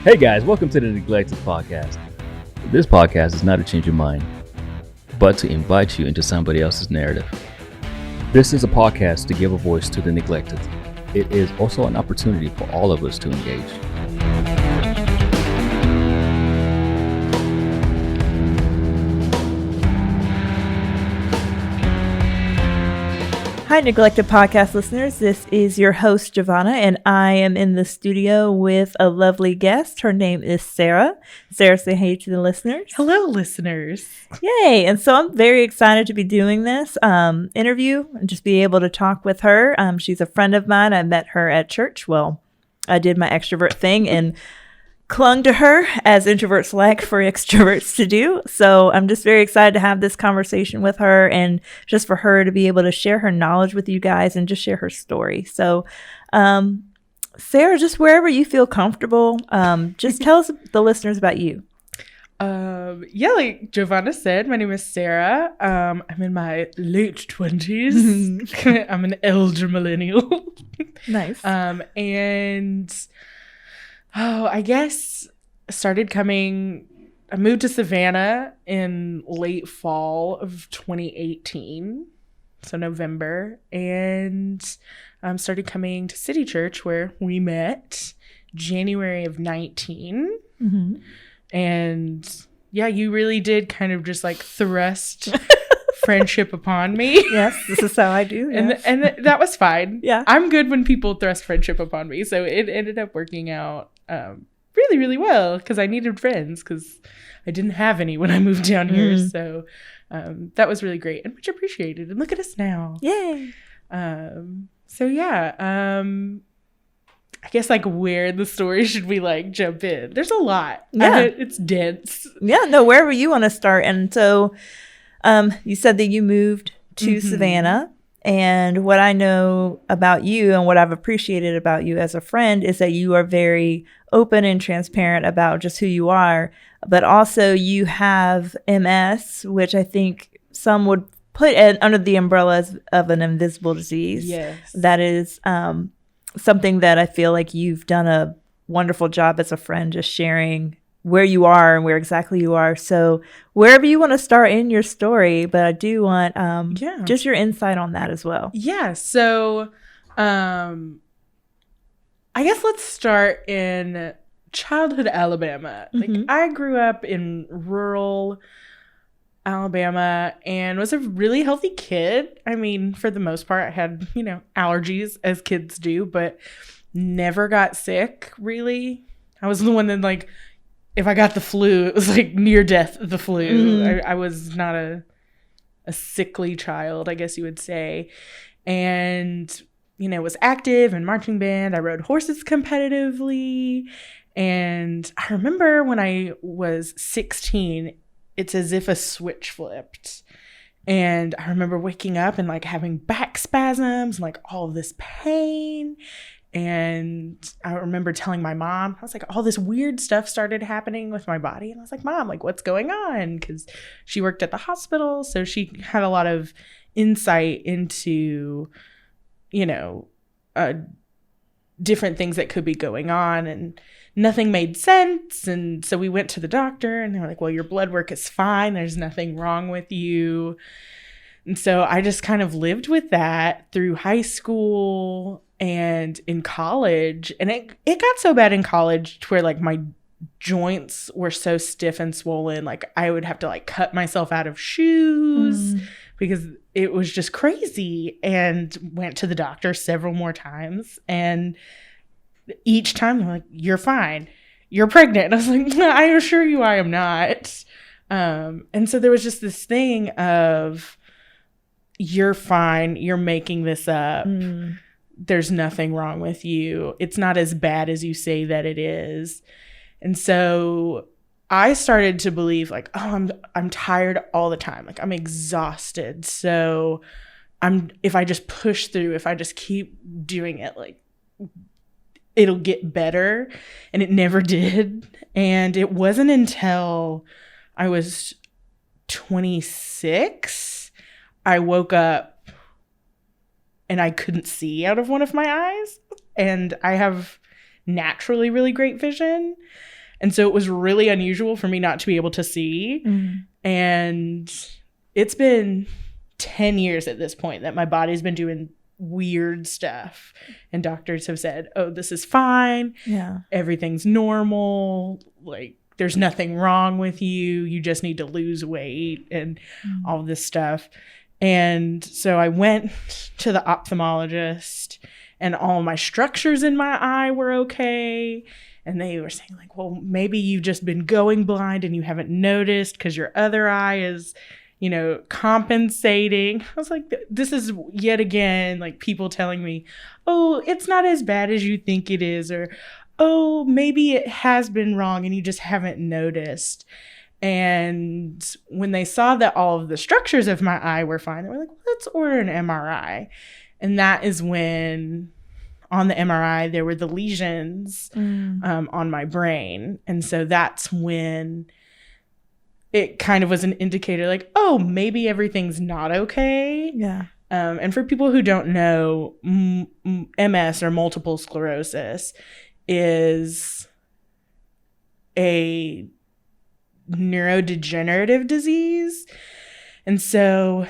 Hey guys, welcome to the Neglected Podcast. This podcast is not to change your mind, but to invite you into somebody else's narrative. This is a podcast to give a voice to the neglected. It is also an opportunity for all of us to engage. Hi, Neglected Podcast listeners. This is your host, Jovanna, and I am in the studio with a lovely guest. Her name is Sara. Sara, say hey to the listeners. Hello, listeners. Yay. And so I'm very excited to be doing this interview and just be able to talk with her. She's a friend of mine. I met her at church. Well, I did my extrovert thing and clung to her as introverts like for extroverts to do. So I'm just very excited to have this conversation with her and just for her to be able to share her knowledge with you guys and just share her story. So, Sara, just wherever you feel comfortable, just tell us the listeners about you. Like Jovanna said, my name is Sara. I'm in my late 20s. I'm an elder millennial. Nice. I guess I moved to Savannah in late fall of 2018, so November, and started coming to City Church where we met January of 19. Mm-hmm. And yeah, you really did kind of just like thrust friendship upon me. Yes, this is how I do. Yes. And that was fine. Yeah. I'm good when people thrust friendship upon me. So it ended up working out really, really well because I needed friends because I didn't have any when I moved down here. So that was really great and much appreciated. And look at us now. Yay. I guess like where the story should we like jump in? There's a lot. Yeah. It's dense. Yeah, no, wherever you want to start. And so you said that you moved to Savannah. And what I know about you and what I've appreciated about you as a friend is that you are very open and transparent about just who you are. But also you have MS, which I think some would put under the umbrella of an invisible disease. Yes. That is something that I feel like you've done a wonderful job as a friend, just sharing where you are and where exactly you are. So wherever you want to start in your story, but I do want just your insight on that as well. Yeah. So I guess let's start in childhood Alabama. Like I grew up in rural Alabama and was a really healthy kid. I mean, for the most part, I had, allergies as kids do, but never got sick really. I was the one that like, if I got the flu, it was like near death of the flu. I was not a sickly child, I guess you would say. And, was active in marching band. I rode horses competitively. And I remember when I was 16, it's as if a switch flipped. And I remember waking up and like having back spasms and like all of this pain. And I remember telling my mom, I was like, all this weird stuff started happening with my body. And I was like, Mom, like, what's going on? Because she worked at the hospital. So she had a lot of insight into, different things that could be going on. And nothing made sense. And so we went to the doctor and they were like, well, your blood work is fine. There's nothing wrong with you. And so I just kind of lived with that through high school and in college. And it got so bad in college to where like my joints were so stiff and swollen. Like I would have to like cut myself out of shoes because it was just crazy, and went to the doctor several more times. And each time they're like, you're fine. You're pregnant. And I was like, I assure you I am not. And so there was just this thing of, you're fine. You're making this up. There's nothing wrong with you. It's not as bad as you say that it is. And so I started to believe like, oh, I'm tired all the time. Like I'm exhausted. So if I just push through, if I just keep doing it, like it'll get better. And it never did. And it wasn't until I was 26, I woke up and I couldn't see out of one of my eyes. And I have naturally really great vision. And so it was really unusual for me not to be able to see. And it's been 10 years at this point that my body's been doing weird stuff. And doctors have said, oh, this is fine. Yeah. Everything's normal. Like, there's nothing wrong with you. You just need to lose weight and all this stuff. And so I went to the ophthalmologist, and all my structures in my eye were okay. And they were saying, like, well, maybe you've just been going blind and you haven't noticed because your other eye is, you know, compensating. I was like, this is yet again, like, people telling me, oh, it's not as bad as you think it is. Or, oh, maybe it has been wrong and you just haven't noticed. And when they saw that all of the structures of my eye were fine, they were like, let's order an MRI. And that is when, on the MRI, there were the lesions on my brain. And so that's when it kind of was an indicator, like, oh, maybe everything's not okay. Yeah. And for people who don't know, MS, or multiple sclerosis, is a neurodegenerative disease. And so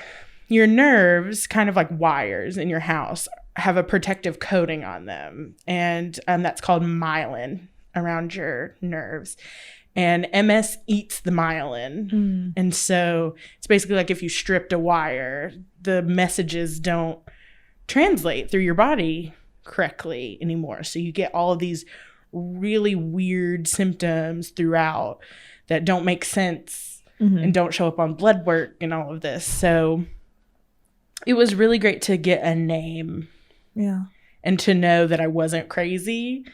your nerves, kind of like wires in your house, have a protective coating on them. And that's called myelin around your nerves. And MS eats the myelin. And so it's basically like if you stripped a wire, the messages don't translate through your body correctly anymore. So you get all of these really weird symptoms throughout that don't make sense and don't show up on blood work and all of this. So it was really great to get a name. Yeah. And to know that I wasn't crazy,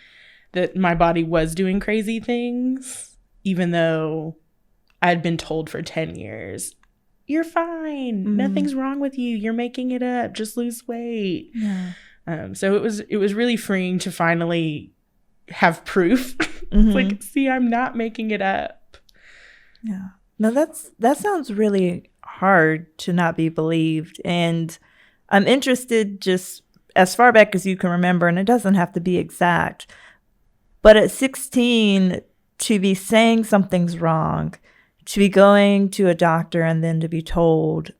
that my body was doing crazy things, even though I'd been told for 10 years, you're fine. Nothing's wrong with you. You're making it up. Just lose weight. Yeah. So it was really freeing to finally have proof. It's like, see, I'm not making it up. Yeah. No, that sounds really hard to not be believed. And I'm interested, just as far back as you can remember, and it doesn't have to be exact, but at 16, to be saying something's wrong, to be going to a doctor and then to be told,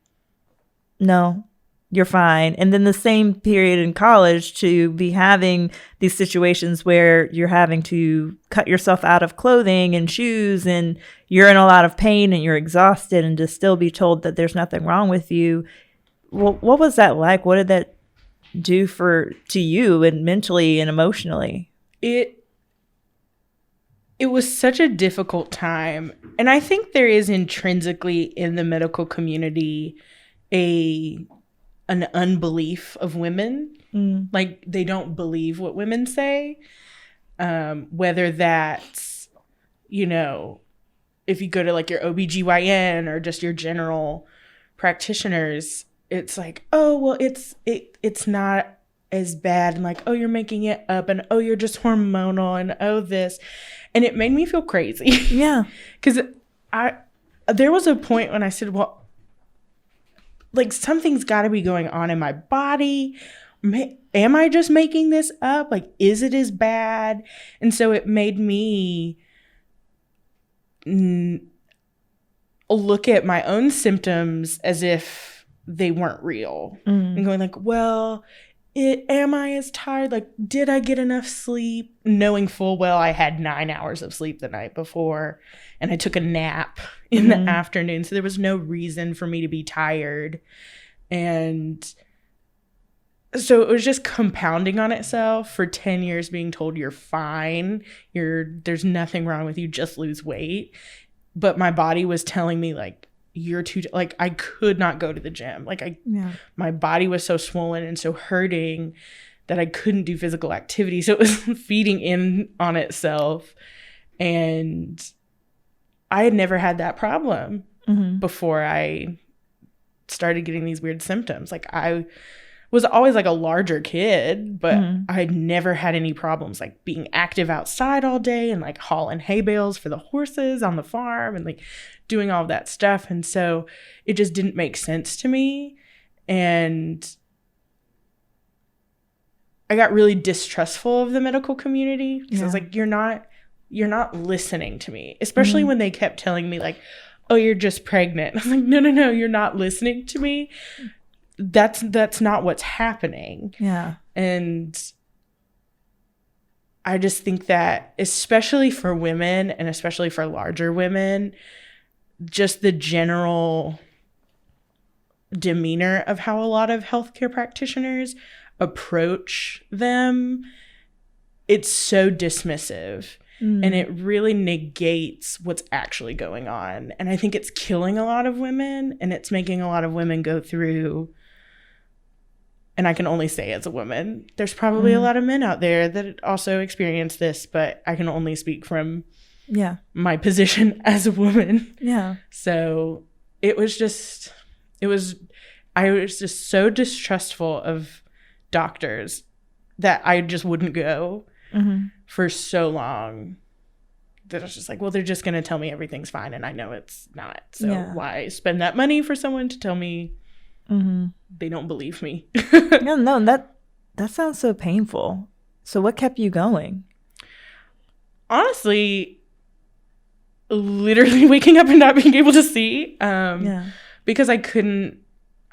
no, you're fine. And then the same period in college to be having these situations where you're having to cut yourself out of clothing and shoes and you're in a lot of pain and you're exhausted, and to still be told that there's nothing wrong with you. What was that like? What did that do to you, and mentally and emotionally? It was such a difficult time. And I think there is intrinsically in the medical community an unbelief of women. Like, they don't believe what women say. Whether that's, you know, if you go to like your OBGYN or just your general practitioners, it's like, oh, well, it's not as bad. And like, oh, you're making it up. And oh, you're just hormonal. And oh, this. And it made me feel crazy. Yeah. Because there was a point when I said, well, like, something's got to be going on in my body. Am I just making this up? Like, is it as bad? And so it made me look at my own symptoms as if they weren't real. And going like, well, am I as tired? Like, did I get enough sleep? Knowing full well I had 9 hours of sleep the night before, and I took a nap in the afternoon. So there was no reason for me to be tired. And so it was just compounding on itself for 10 years, being told you're fine. There's nothing wrong with you. Just lose weight. But my body was telling me, like, you're too, like, I could not go to the gym. Like, my body was so swollen and so hurting that I couldn't do physical activity. So it was feeding in on itself. And I had never had that problem before I started getting these weird symptoms. Like, I was always like a larger kid, but I had never had any problems like being active outside all day and like hauling hay bales for the horses on the farm and like doing all of that stuff. And so it just didn't make sense to me. And I got really distrustful of the medical community because I was Yeah. like, you're not listening to me, especially when they kept telling me like, oh, you're just pregnant. I was like, no, you're not listening to me. That's not what's happening. Yeah. And I just think that, especially for women and especially for larger women, just the general demeanor of how a lot of healthcare practitioners approach them, it's so dismissive. And it really negates what's actually going on. And I think it's killing a lot of women, and it's making a lot of women go through, and I can only say as a woman, there's probably a lot of men out there that also experience this, but I can only speak from my position as a woman. Yeah. So I was just so distrustful of doctors that I just wouldn't go for so long, that I was just like, well, they're just going to tell me everything's fine, and I know it's not. So why spend that money for someone to tell me they don't believe me? No, that sounds so painful. So what kept you going? Honestly, literally waking up and not being able to see. Because it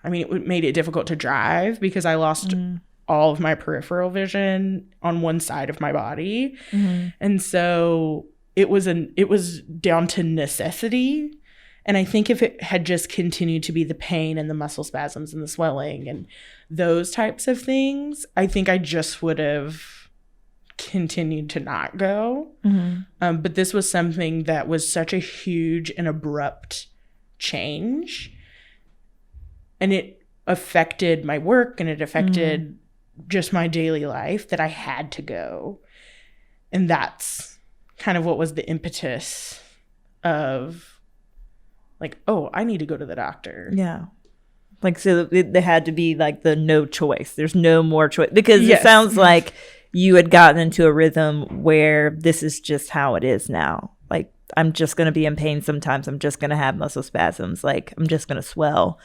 made it difficult to drive because I lost all of my peripheral vision on one side of my body. And so it was down to necessity. And I think if it had just continued to be the pain and the muscle spasms and the swelling and those types of things, I think I just would have continued to not go. But this was something that was such a huge and abrupt change. And it affected my work, and it affected just my daily life, that I had to go. And that's kind of what was the impetus of like, oh, I need to go to the doctor. Yeah. Like, so there had to be like the no choice. There's no more choice, because it sounds like you had gotten into a rhythm where this is just how it is now. Like, I'm just going to be in pain sometimes. I'm just going to have muscle spasms. Like, I'm just going to swell.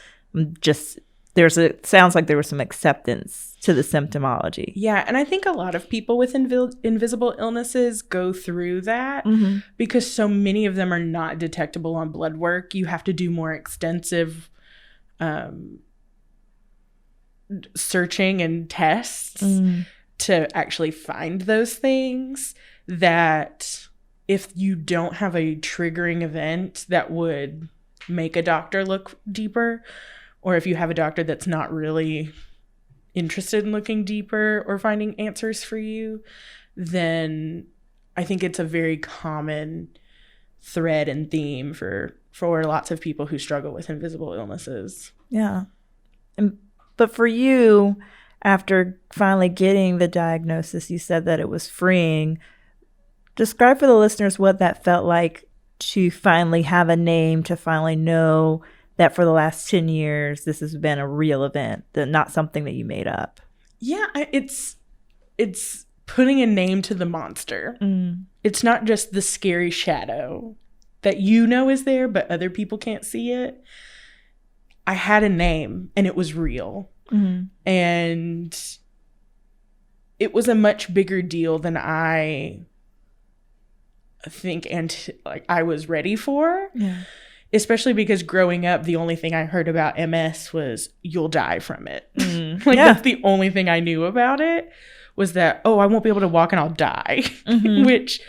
Sounds like there was some acceptance to the symptomology. Yeah, and I think a lot of people with invisible illnesses go through that because so many of them are not detectable on blood work. You have to do more extensive searching and tests to actually find those things, that if you don't have a triggering event that would make a doctor look deeper, or if you have a doctor that's not really interested in looking deeper or finding answers for you, then I think it's a very common thread and theme for lots of people who struggle with invisible illnesses. Yeah. But for you, after finally getting the diagnosis, you said that it was freeing. Describe for the listeners what that felt like, to finally have a name, to finally know that for the last 10 years, this has been a real event, that not something that you made up. Yeah, it's putting a name to the monster. It's not just the scary shadow that you know is there, but other people can't see it. I had a name, and it was real. And it was a much bigger deal than I think I was ready for. Yeah. Especially because growing up, the only thing I heard about MS was you'll die from it. That's the only thing I knew about it, was that, oh, I won't be able to walk and I'll die, which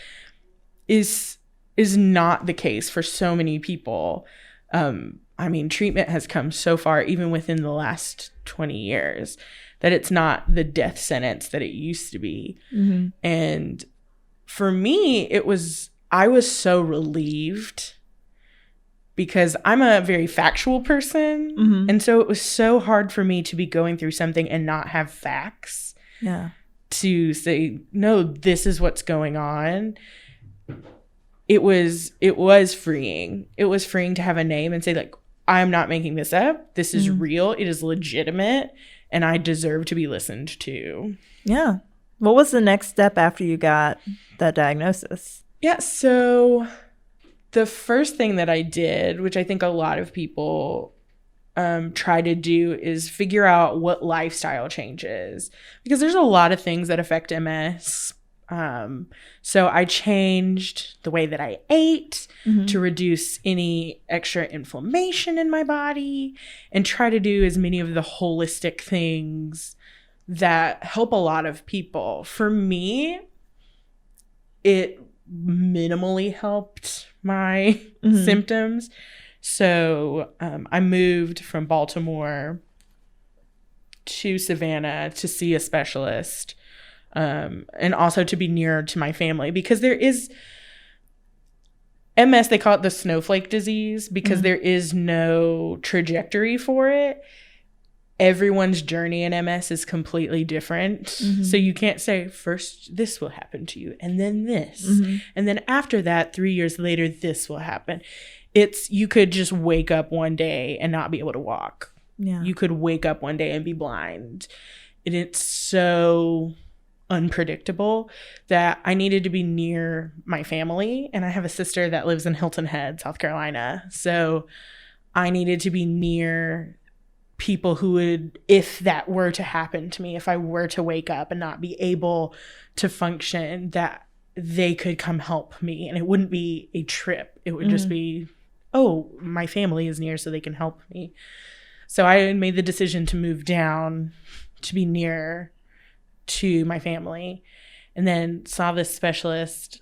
is not the case for so many people. Treatment has come so far, even within the last 20 years, that it's not the death sentence that it used to be. And for me, I was so relieved, because I'm a very factual person. And so it was so hard for me to be going through something and not have facts to say, no, this is what's going on. It was freeing. It was freeing to have a name and say, like, I'm not making this up. This is real. It is legitimate. And I deserve to be listened to. Yeah. What was the next step after you got that diagnosis? Yeah. So the first thing that I did, which I think a lot of people try to do is figure out what lifestyle changes, because there's a lot of things that affect MS. So I changed the way that I ate to reduce any extra inflammation in my body and try to do as many of the holistic things that help a lot of people. For me, it minimally helped my symptoms. So I moved from Baltimore to Savannah to see a specialist, and also to be nearer to my family, because there is MS, they call it the snowflake disease, because there is no trajectory for it. Everyone's journey in MS is completely different. So you can't say, first this will happen to you, and then this. And then after that, 3 years later, this will happen. You could just wake up one day and not be able to walk. Yeah. You could wake up one day and be blind. And it's so unpredictable that I needed to be near my family. And I have a sister that lives in Hilton Head, South Carolina. So I needed to be near people who would, if that were to happen to me, if I were to wake up and not be able to function, that they could come help me. And it wouldn't be a trip. It would just be, oh, my family is near, so they can help me. So I made the decision to move down to be near to my family, and then saw this specialist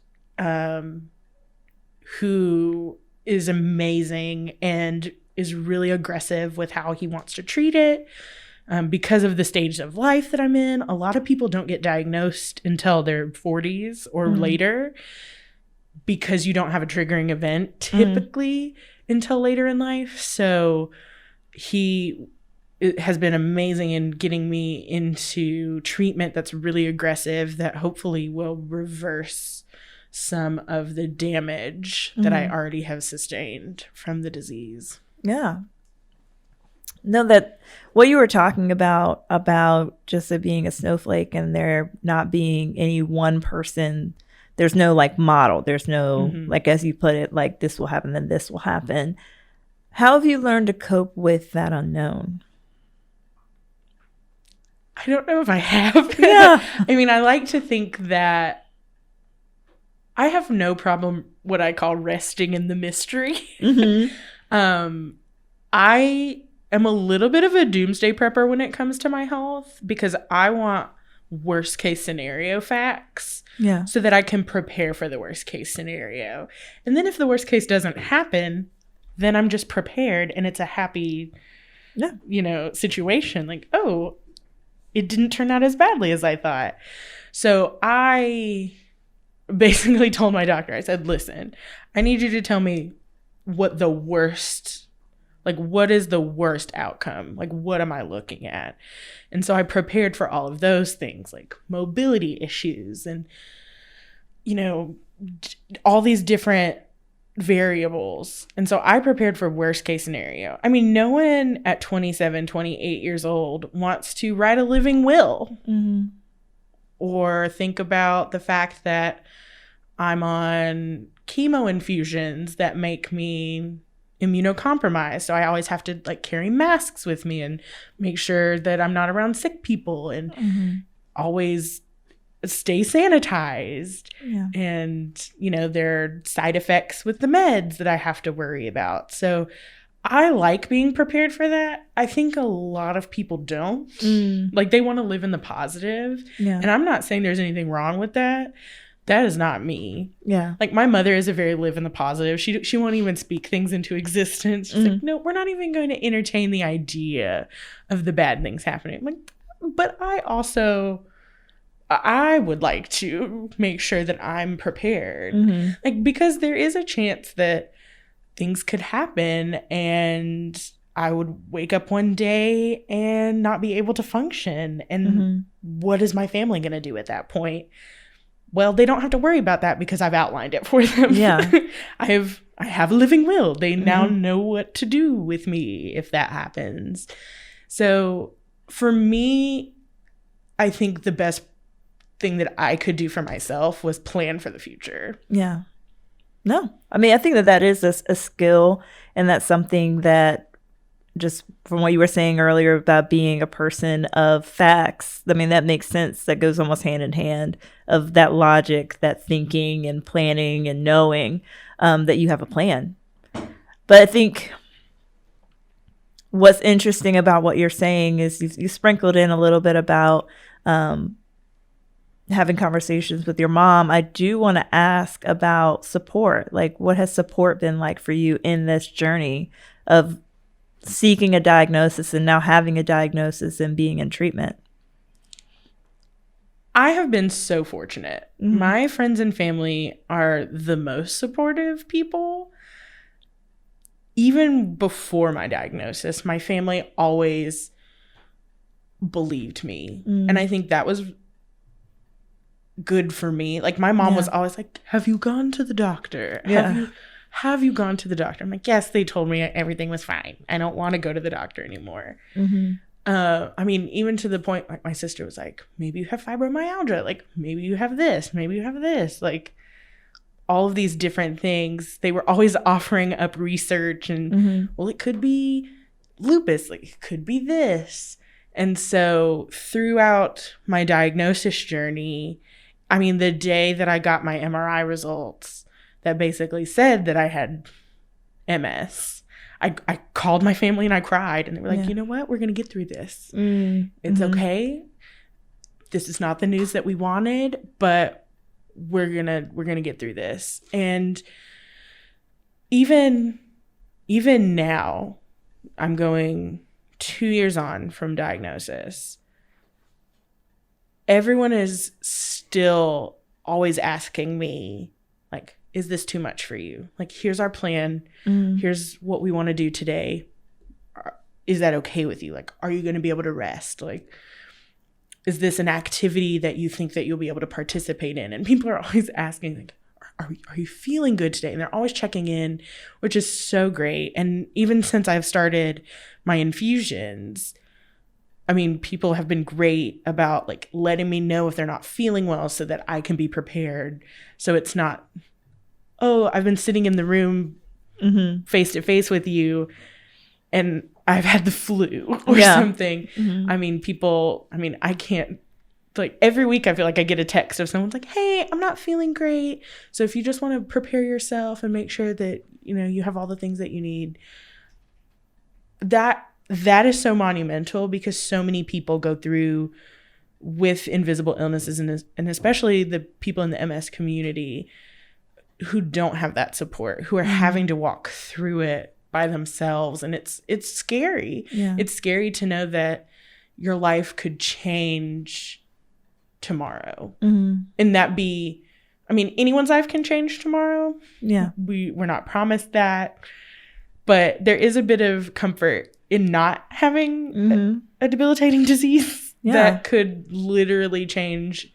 who is amazing and is really aggressive with how he wants to treat it. Because of the stage of life that I'm in, a lot of people don't get diagnosed until their 40s or later, because you don't have a triggering event typically until later in life. So it has been amazing in getting me into treatment that's really aggressive, that hopefully will reverse some of the damage that I already have sustained from the disease. Yeah. No, that what you were talking about just it being a snowflake and there not being any one person, there's no like model, there's no like, as you put it, like this will happen, then this will happen. How have you learned to cope with that unknown? I don't know if I have. Yeah. I mean, I like to think that I have no problem what I call resting in the mystery. I am a little bit of a doomsday prepper when it comes to my health, because I want worst case scenario facts so that I can prepare for the worst case scenario. And then if the worst case doesn't happen, then I'm just prepared and it's a happy, situation. Like, oh, it didn't turn out as badly as I thought. So I basically told my doctor, I said, listen, I need you to tell me what is the worst outcome? Like, what am I looking at? And so I prepared for all of those things, like mobility issues and, all these different variables. And so I prepared for worst case scenario. I mean, no one at 27, 28 years old wants to write a living will or think about the fact that I'm on chemo infusions that make me immunocompromised. So I always have to carry masks with me and make sure that I'm not around sick people and always stay sanitized. And, there are side effects with the meds that I have to worry about. So I like being prepared for that. I think a lot of people don't. They want to live in the positive. And I'm not saying there's anything wrong with that. That is not me. My mother is a very live in the positive. She won't even speak things into existence. She's like, no, we're not even going to entertain the idea of the bad things happening. I'm like, but I would like to make sure that I'm prepared. Because there is a chance that things could happen and I would wake up one day and not be able to function. And what is my family going to do at that point? Well, they don't have to worry about that because I've outlined it for them. I have a living will. They now know what to do with me if that happens. So for me, I think the best thing that I could do for myself was plan for the future. No, I mean, I think that is a skill, and that's something that just from what you were saying earlier about being a person of facts, I mean, that makes sense. That goes almost hand in hand of that logic, that thinking and planning and knowing that you have a plan. But I think what's interesting about what you're saying is you sprinkled in a little bit about having conversations with your mom. I do want to ask about support. Like, what has support been like for you in this journey of seeking a diagnosis and now having a diagnosis and being in treatment? I have been so fortunate. Mm-hmm. My friends and family are the most supportive people. Even before my diagnosis, my family always believed me. And I think that was good for me. Like, my mom was always like, have you gone to the doctor? Have you gone to the doctor? I'm like, yes, they told me everything was fine. I don't want to go to the doctor anymore. Mm-hmm. I mean, even to the point, like, my sister was like, maybe you have fibromyalgia. Like, maybe you have this. Maybe you have this. Like, all of these different things. They were always offering up research and, well, it could be lupus. Like, it could be this. And so throughout my diagnosis journey, I mean, the day that I got my MRI results that basically said that I had MS, I called my family and I cried, and they were like, you know what? We're going to get through this. It's okay. This is not the news that we wanted, but we're going to get through this. And even now, I'm going 2 years on from diagnosis. Everyone is still always asking me, like, is this too much for you? Like, here's our plan. Here's what we want to do today. Is that okay with you? Like, are you going to be able to rest? Like, is this an activity that you think that you'll be able to participate in? And people are always asking, like, are you feeling good today? And they're always checking in, which is so great. And even since I've started my infusions, I mean, people have been great about, like, letting me know if they're not feeling well so that I can be prepared. So it's not, oh, I've been sitting in the room face to face with you and I've had the flu or something. I mean, I can't, like, every week I feel like I get a text of someone's like, hey, I'm not feeling great. So if you just want to prepare yourself and make sure that, you know, you have all the things that you need. That is so monumental, because so many people go through with invisible illnesses, and especially the people in the MS community who don't have that support, who are having to walk through it by themselves. And it's scary. It's scary to know that your life could change tomorrow. And that be, I mean, anyone's life can change tomorrow. We're not promised that, but there is a bit of comfort in not having a debilitating disease that could literally change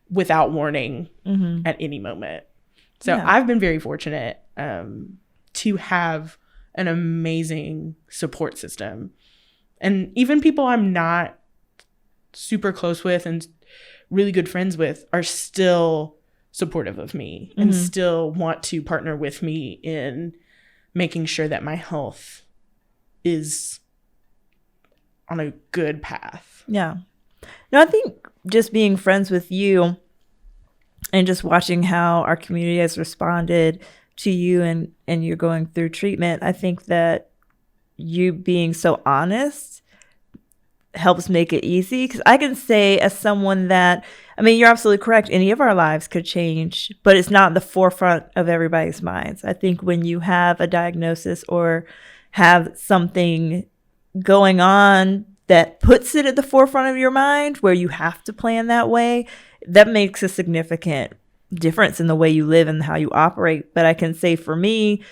without warning at any moment. So I've been very fortunate to have an amazing support system. And even people I'm not super close with and really good friends with are still supportive of me and still want to partner with me in making sure that my health is on a good path. No, I think just being friends with you and just watching how our community has responded to you and you're going through treatment, I think that you being so honest helps make it easy. Because I can say, as someone that, I mean, you're absolutely correct, any of our lives could change, but it's not the forefront of everybody's minds. I think when you have a diagnosis or have something going on that puts it at the forefront of your mind, where you have to plan that way, that makes a significant difference in the way you live and how you operate. But I can say, for me,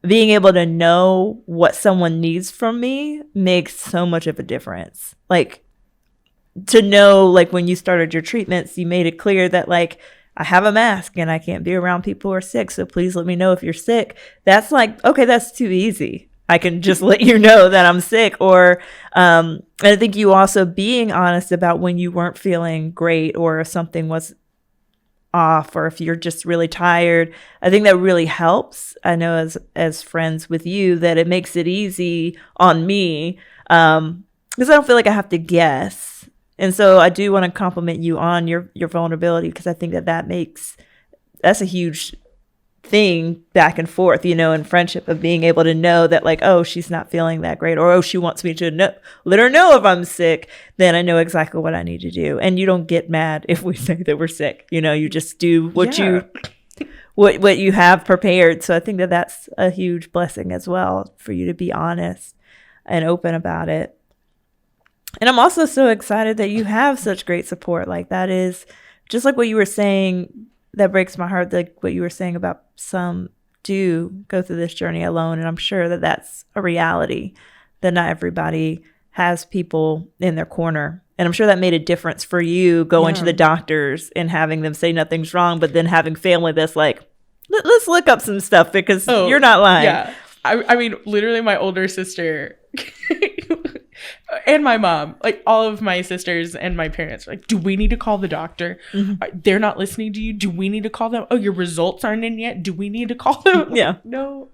being able to know what someone needs from me makes so much of a difference. Like, to know, like, when you started your treatments, you made it clear that, like, I have a mask and I can't be around people who are sick, so please let me know if you're sick. That's like, okay, that's too easy. I can just let you know that I'm sick. Or and I think you also being honest about when you weren't feeling great or if something was off, or if you're just really tired, I think that really helps. I know as friends with you that it makes it easy on me, because I don't feel like I have to guess. And so I do want to compliment you on your vulnerability, because I think that's a huge thing back and forth, in friendship, of being able to know that, like, oh, she's not feeling that great, or oh, she wants me to let her know if I'm sick, then I know exactly what I need to do. And you don't get mad if we say that we're sick. You just do what you have prepared. So I think that that's a huge blessing as well, for you to be honest and open about it. And I'm also so excited that you have such great support. Like, that is just like what you were saying. That breaks my heart, like what you were saying about some do go through this journey alone. And I'm sure that that's a reality, that not everybody has people in their corner. And I'm sure that made a difference for you going to the doctors and having them say nothing's wrong, but then having family that's like, let's look up some stuff, because you're not lying. Yeah. I mean, literally my older sister and my mom, like all of my sisters and my parents are like, do we need to call the doctor? Mm-hmm. They're not listening to you. Do we need to call them? Oh, your results aren't in yet. Do we need to call them? Yeah. No,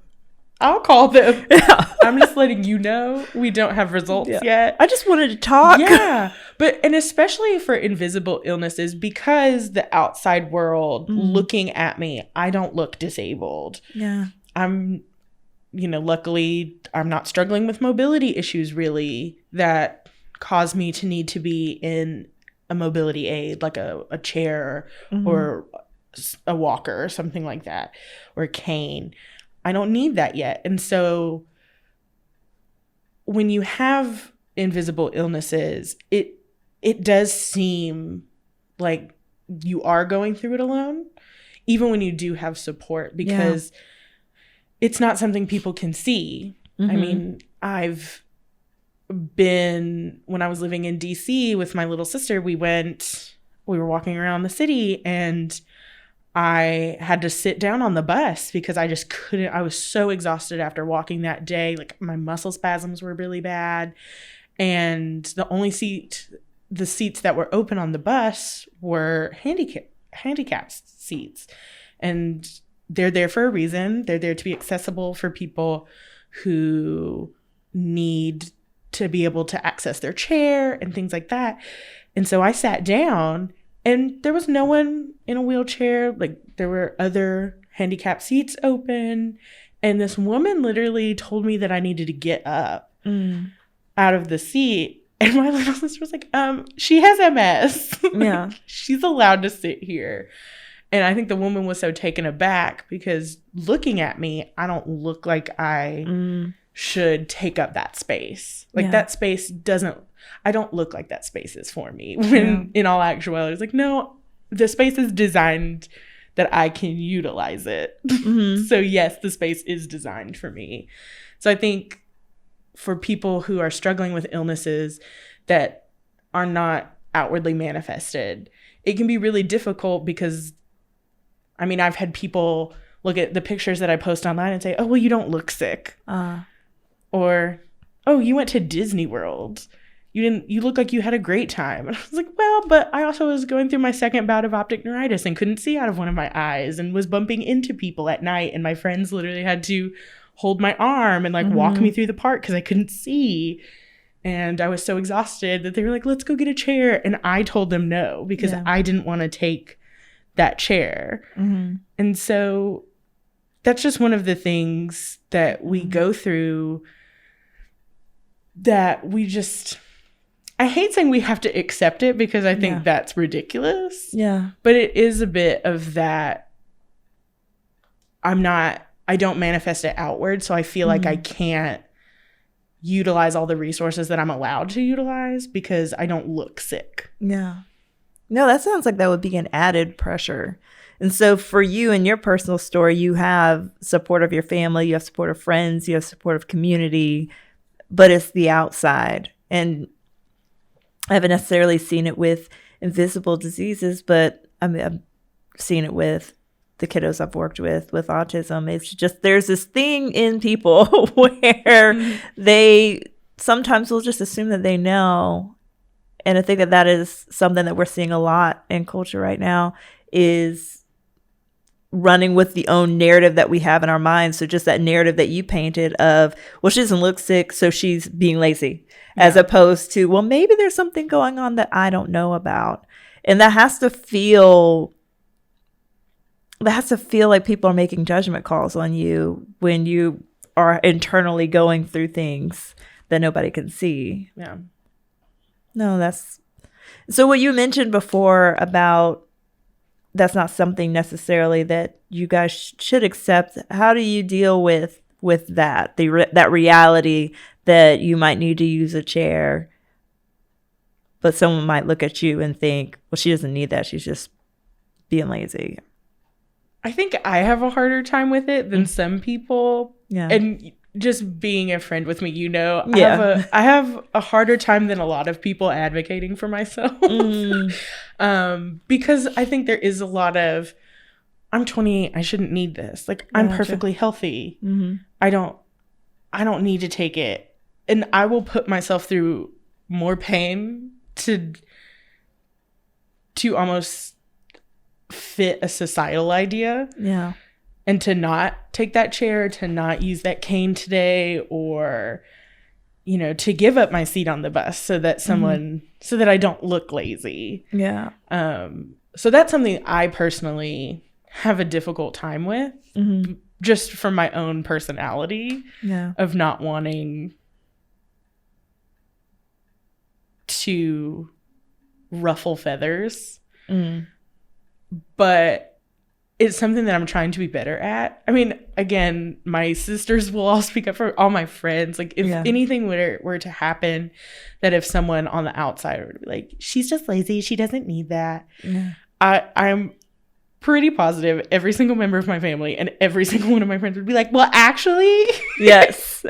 I'll call them. Yeah. I'm just letting you know we don't have results yet. I just wanted to talk. Yeah. And especially for invisible illnesses, because the outside world looking at me, I don't look disabled. Yeah. Luckily, I'm not struggling with mobility issues really that cause me to need to be in a mobility aid, like a chair or a walker or something like that, or a cane. I don't need that yet. And so when you have invisible illnesses, it does seem like you are going through it alone, even when you do have support, because it's not something people can see. Mm-hmm. I mean, when I was living in DC with my little sister, we were walking around the city, and I had to sit down on the bus because I just couldn't. I was so exhausted after walking that day. Like, my muscle spasms were really bad. And the seats that were open on the bus were handicapped seats. And they're there for a reason. They're there to be accessible for people who need to be able to access their chair and things like that. And so I sat down, and there was no one in a wheelchair. Like, there were other handicapped seats open. And this woman literally told me that I needed to get up out of the seat. And my little sister was like, she has MS. Yeah. She's allowed to sit here. And I think the woman was so taken aback, because looking at me, I don't look like I should take up that space. Like, that space I don't look like that space is for me. When in all actuality, it's like, no, the space is designed that I can utilize it. Mm-hmm. So yes, the space is designed for me. So I think for people who are struggling with illnesses that are not outwardly manifested, it can be really difficult, because I mean, I've had people look at the pictures that I post online and say, oh, well, you don't look sick. Or, oh, you went to Disney World. You look like you had a great time. And I was like, well, but I also was going through my second bout of optic neuritis and couldn't see out of one of my eyes, and was bumping into people at night. And my friends literally had to hold my arm and like walk me through the park because I couldn't see. And I was so exhausted that they were like, let's go get a chair. And I told them no, because I didn't want to take that chair. Mm-hmm. And so that's just one of the things that we go through, that we just, I hate saying we have to accept it, because I think that's ridiculous. Yeah. But it is a bit of that. I don't manifest it outward. So I feel like I can't utilize all the resources that I'm allowed to utilize, because I don't look sick. Yeah. No, that sounds like that would be an added pressure. And so for you in your personal story, you have support of your family, you have support of friends, you have support of community, but it's the outside. And I haven't necessarily seen it with invisible diseases, but I've seen it with the kiddos I've worked with autism. It's just, there's this thing in people where they sometimes will just assume that they know. And I think that is something that we're seeing a lot in culture right now, is running with the own narrative that we have in our minds. So just that narrative that you painted of, well, she doesn't look sick, so she's being lazy, as opposed to, well, maybe there's something going on that I don't know about. And that has to feel like people are making judgment calls on you when you are internally going through things that nobody can see. Yeah. No, so what you mentioned before about that's not something necessarily that you guys should accept. How do you deal with that, that reality that you might need to use a chair, but someone might look at you and think, well, she doesn't need that. She's just being lazy. I think I have a harder time with it than some people. Yeah. And just being a friend with me, I have a harder time than a lot of people advocating for myself. Because I think there is a lot of, I'm 28, I shouldn't need this. Like, I'm perfectly healthy. Mm-hmm. I don't need to take it. And I will put myself through more pain to almost fit a societal idea. Yeah. And to not take that chair, to not use that cane today, or, to give up my seat on the bus so that so that I don't look lazy. Yeah. So that's something I personally have a difficult time with, just from my own personality of not wanting to ruffle feathers. But it's something that I'm trying to be better at. I mean, again, my sisters will all speak up for all my friends. Like, if anything were to happen, that if someone on the outside would be like, she's just lazy, she doesn't need that. Yeah. I'm pretty positive every single member of my family and every single one of my friends would be like, well, actually. Yes.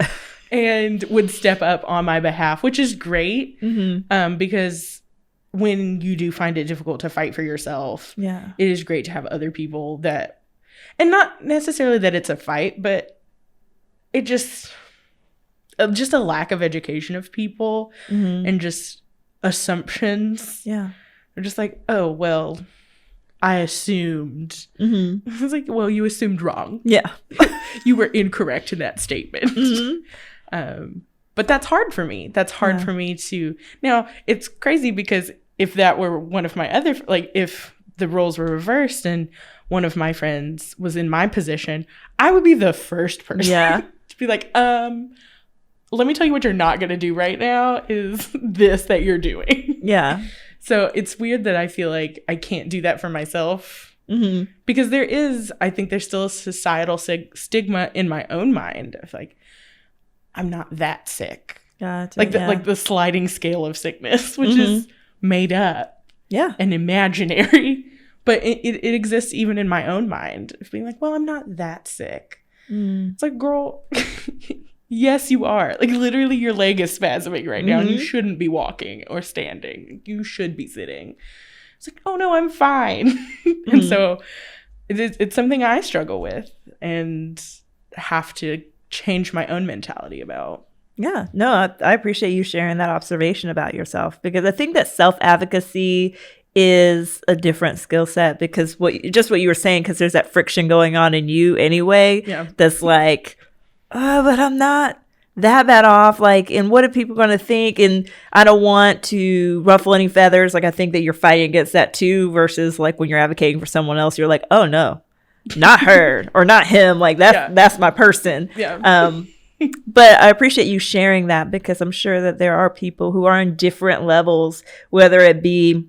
And would step up on my behalf, which is great. Because when you do find it difficult to fight for yourself, it is great to have other people that, and not necessarily that it's a fight, but it just a lack of education of people and just assumptions. Yeah. They're just like, oh, well, I assumed. I was like, well, you assumed wrong. Yeah. You were incorrect in that statement. But that's hard for me. That's hard for me to, now it's crazy because if that were one of my other, like if the roles were reversed and one of my friends was in my position, I would be the first person to be like, let me tell you what you're not going to do right now is this that you're doing. Yeah. So it's weird that I feel like I can't do that for myself because I think there's still a societal stigma in my own mind of like, I'm not that sick. Gotcha, like the sliding scale of sickness, which is made up and imaginary, but it exists even in my own mind of being like, well, I'm not that sick. It's like, girl, yes, you are. Like, literally your leg is spasming right now and you shouldn't be walking or standing. You should be sitting. It's like, oh no, I'm fine. And so it's something I struggle with and have to change my own mentality about. Yeah, no, I appreciate you sharing that observation about yourself because I think that self-advocacy is a different skill set because what you were saying, because there's that friction going on in you anyway. Yeah. That's like, oh, but I'm not that bad off. Like, and what are people going to think? And I don't want to ruffle any feathers. Like, I think that you're fighting against that too versus like when you're advocating for someone else, you're like, oh no, not her or not him. Like that's my person. Yeah. But I appreciate you sharing that because I'm sure that there are people who are in different levels, whether it be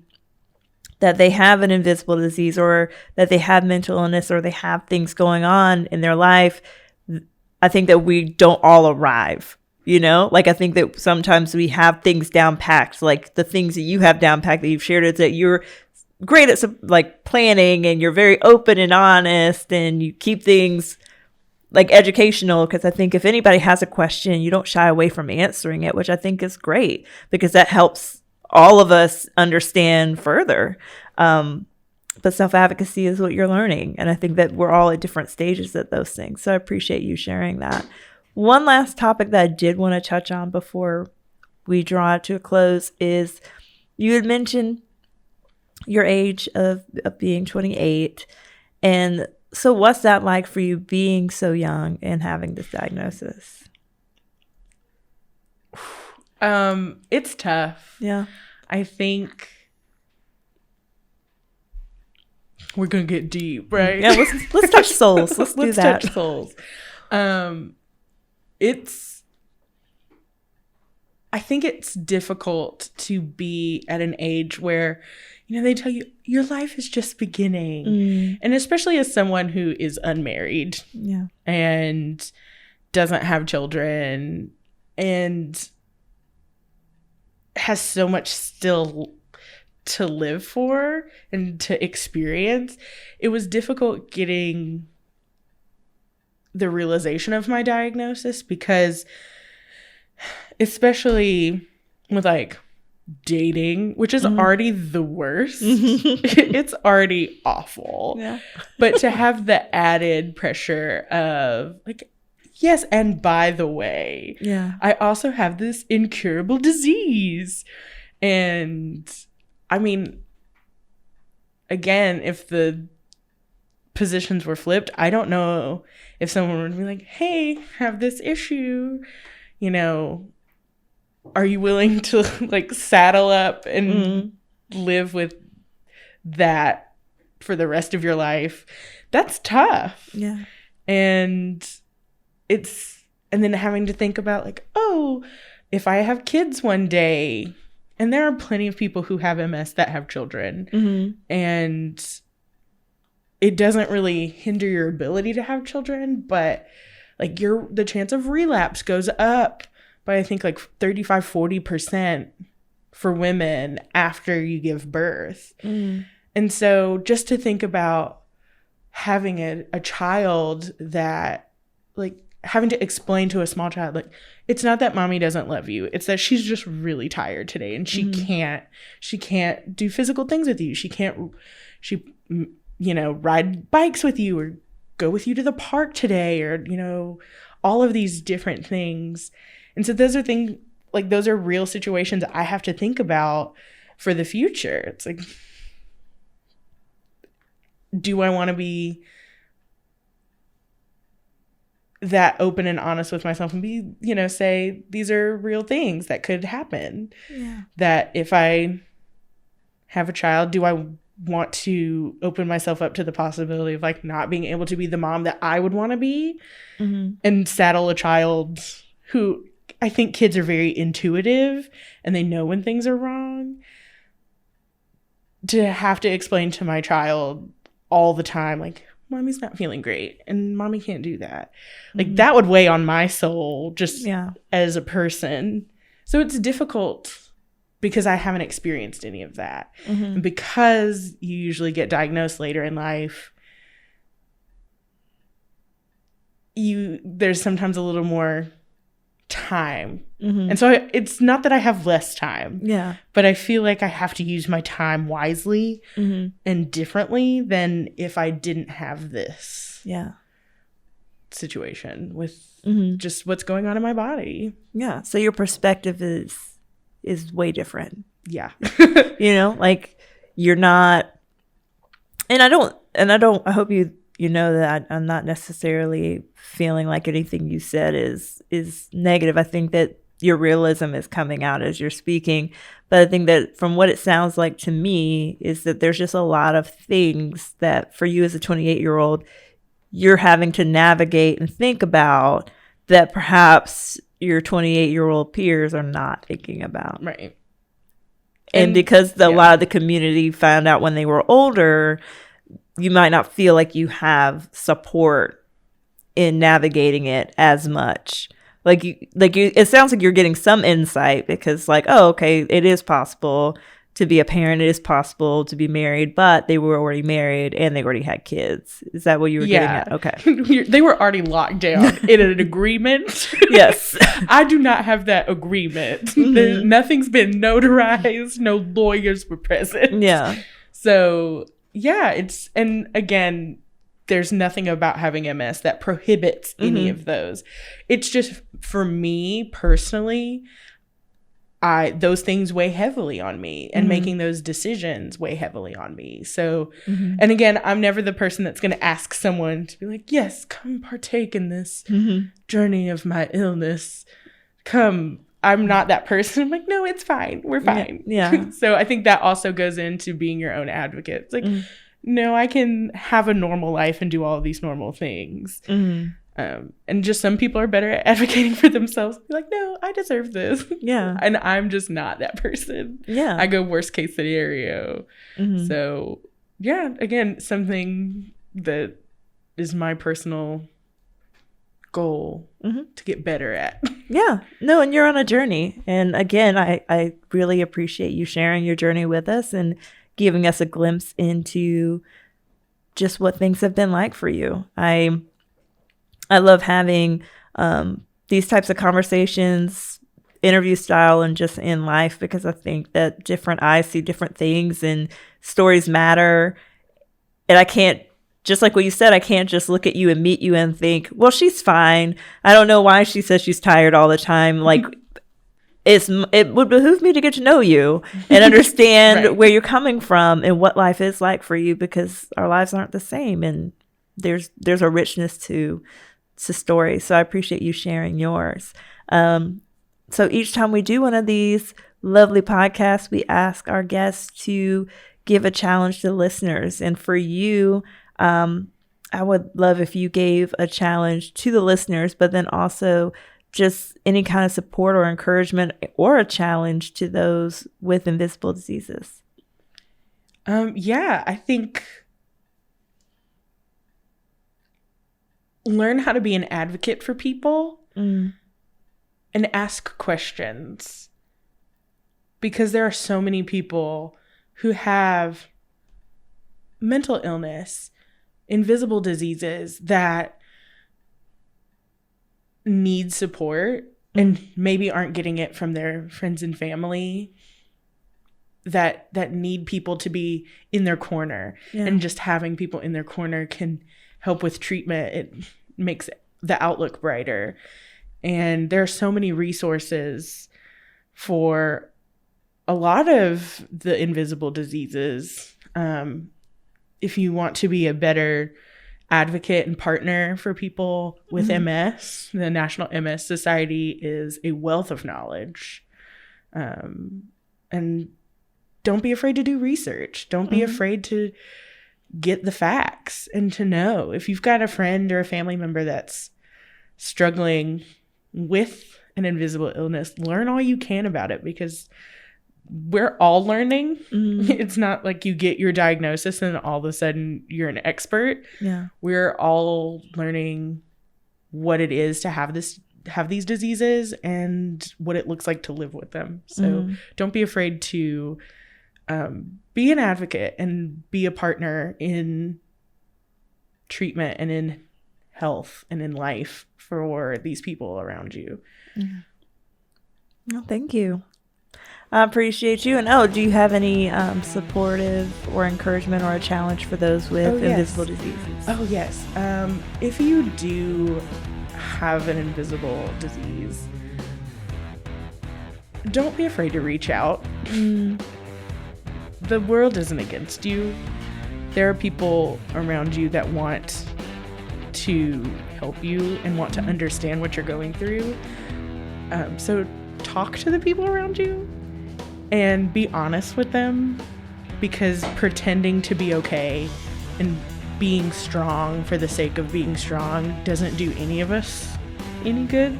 that they have an invisible disease or that they have mental illness or they have things going on in their life. I think that we don't all arrive, like I think that sometimes we have things down packed, like the things that you have down packed that you've shared is that you're great at like planning and you're very open and honest and you keep things like educational, because I think if anybody has a question, you don't shy away from answering it, which I think is great because that helps all of us understand further. But self-advocacy is what you're learning. And I think that we're all at different stages at those things. So I appreciate you sharing that. One last topic that I did want to touch on before we draw it to a close is you had mentioned your age of being 28. And so what's that like for you being so young and having this diagnosis? It's tough. Yeah. I think we're gonna get deep, right? Yeah, let's touch souls. Let's do that. Touch souls. I think it's difficult to be at an age where, they tell you your life is just beginning. And especially as someone who is unmarried and doesn't have children and has so much still to live for and to experience, it was difficult getting the realization of my diagnosis, because especially with like dating, which is already the worst, it's already awful. Yeah. But to have the added pressure of like, yes, and by the way, I also have this incurable disease. And I mean, again, if the positions were flipped, I don't know if someone would be like, hey, have this issue, are you willing to like saddle up and live with that for the rest of your life? That's tough. Yeah. And then having to think about like, oh, if I have kids one day, and there are plenty of people who have MS that have children, and it doesn't really hinder your ability to have children, but like the chance of relapse goes up by I think like 35-40% for women after you give birth. And so just to think about having a child that like having to explain to a small child, like, it's not that mommy doesn't love you, it's that she's just really tired today and she can't do physical things with you, she ride bikes with you or go with you to the park today, or all of these different things. And so those are real situations I have to think about for the future. It's like, do I want to be that open and honest with myself and be, say these are real things that could happen? Yeah. That if I have a child, do I want to open myself up to the possibility of like not being able to be the mom that I would want to be, and saddle a child who, I think kids are very intuitive and they know when things are wrong, to have to explain to my child all the time, like, mommy's not feeling great and mommy can't do that. Like that would weigh on my soul just as a person. So it's difficult because I haven't experienced any of that. And because you usually get diagnosed later in life, there's sometimes a little more time. And so it's not that I have less time, but I feel like I have to use my time wisely and differently than if I didn't have this situation with just what's going on in my body. So your perspective is way different. Like you're not, and I hope you know that I'm not necessarily feeling like anything you said is negative. I think that your realism is coming out as you're speaking. But I think that from what it sounds like to me is that there's just a lot of things that for you as a 28-year-old, you're having to navigate and think about that perhaps your 28-year-old peers are not thinking about. Right. And because a lot of the community found out when they were older, you might not feel like you have support in navigating it as much. It sounds like you're getting some insight because like, oh, okay, it is possible to be a parent. It is possible to be married, but they were already married and they already had kids. Is that what you were getting at? Okay. They were already locked down in an agreement. Yes. I do not have that agreement. Nothing's been notarized. No lawyers were present. Yeah. So and again, there's nothing about having MS that prohibits any of those. It's just, for me personally, those things weigh heavily on me, and making those decisions weigh heavily on me. So, and again, I'm never the person that's going to ask someone to be like, yes, come partake in this journey of my illness. Come. I'm not that person. I'm like, no, it's fine. We're fine. Yeah. So I think that also goes into being your own advocate. It's like, no, I can have a normal life and do all of these normal things. And just some people are better at advocating for themselves. Be like, no, I deserve this. Yeah. And I'm just not that person. Yeah. I go worst case scenario. So yeah, again, something that is my personal goal to get better at. Yeah. No, and you're on a journey. And again, I really appreciate you sharing your journey with us and giving us a glimpse into just what things have been like for you. I love having these types of conversations, interview style, and just in life, because I think that different eyes see different things and stories matter. And I can't, just like what you said, I can't just look at you and meet you and think, well, she's fine. I don't know why she says she's tired all the time. Like, it would behoove me to get to know you and understand where you're coming from and what life is like for you, because our lives aren't the same. And there's a richness to stories. So I appreciate you sharing yours. So each time we do one of these lovely podcasts, we ask our guests to give a challenge to listeners. And for you, I would love if you gave a challenge to the listeners, but then also just any kind of support or encouragement or a challenge to those with invisible diseases. Yeah, I think learn how to be an advocate for people and ask questions, because there are so many people who have mental illness, invisible diseases that need support and maybe aren't getting it from their friends and family, that need people to be in their corner. And just having people in their corner can help with treatment. It makes the outlook brighter. And there are so many resources for a lot of the invisible diseases. If you want to be a better advocate and partner for people with MS, the National MS Society is a wealth of knowledge. And don't be afraid to do research. Don't be afraid to get the facts and to know. If you've got a friend or a family member that's struggling with an invisible illness, learn all you can about it, because we're all learning. It's not like you get your diagnosis and all of a sudden you're an expert. Yeah. We're all learning what it is to have these diseases and what it looks like to live with them. So don't be afraid to be an advocate and be a partner in treatment and in health and in life for these people around you. Well, thank you. I appreciate you. And do you have any supportive or encouragement or a challenge for those with invisible diseases? Oh, yes. If you do have an invisible disease, don't be afraid to reach out. The world isn't against you. There are people around you that want to help you and want to understand what you're going through. So talk to the people around you and be honest with them, because pretending to be okay and being strong for the sake of being strong doesn't do any of us any good.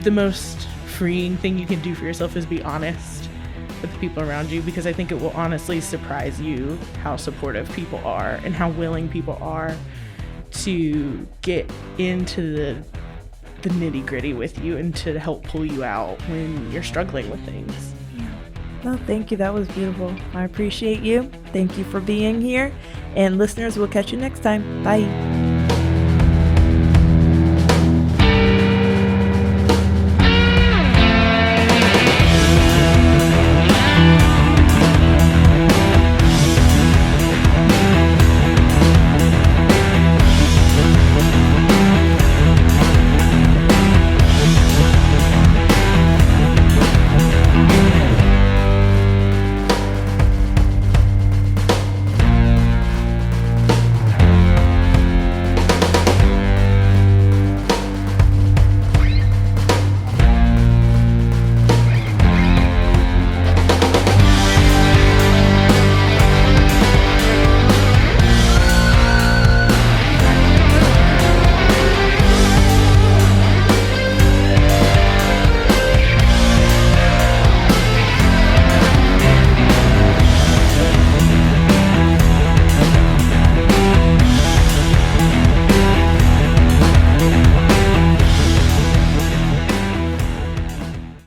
The most freeing thing you can do for yourself is be honest with the people around you, because I think it will honestly surprise you how supportive people are and how willing people are to get into the nitty gritty with you and to help pull you out when you're struggling with things. Well, thank you. That was beautiful. I appreciate you. Thank you for being here. And listeners, we'll catch you next time. Bye.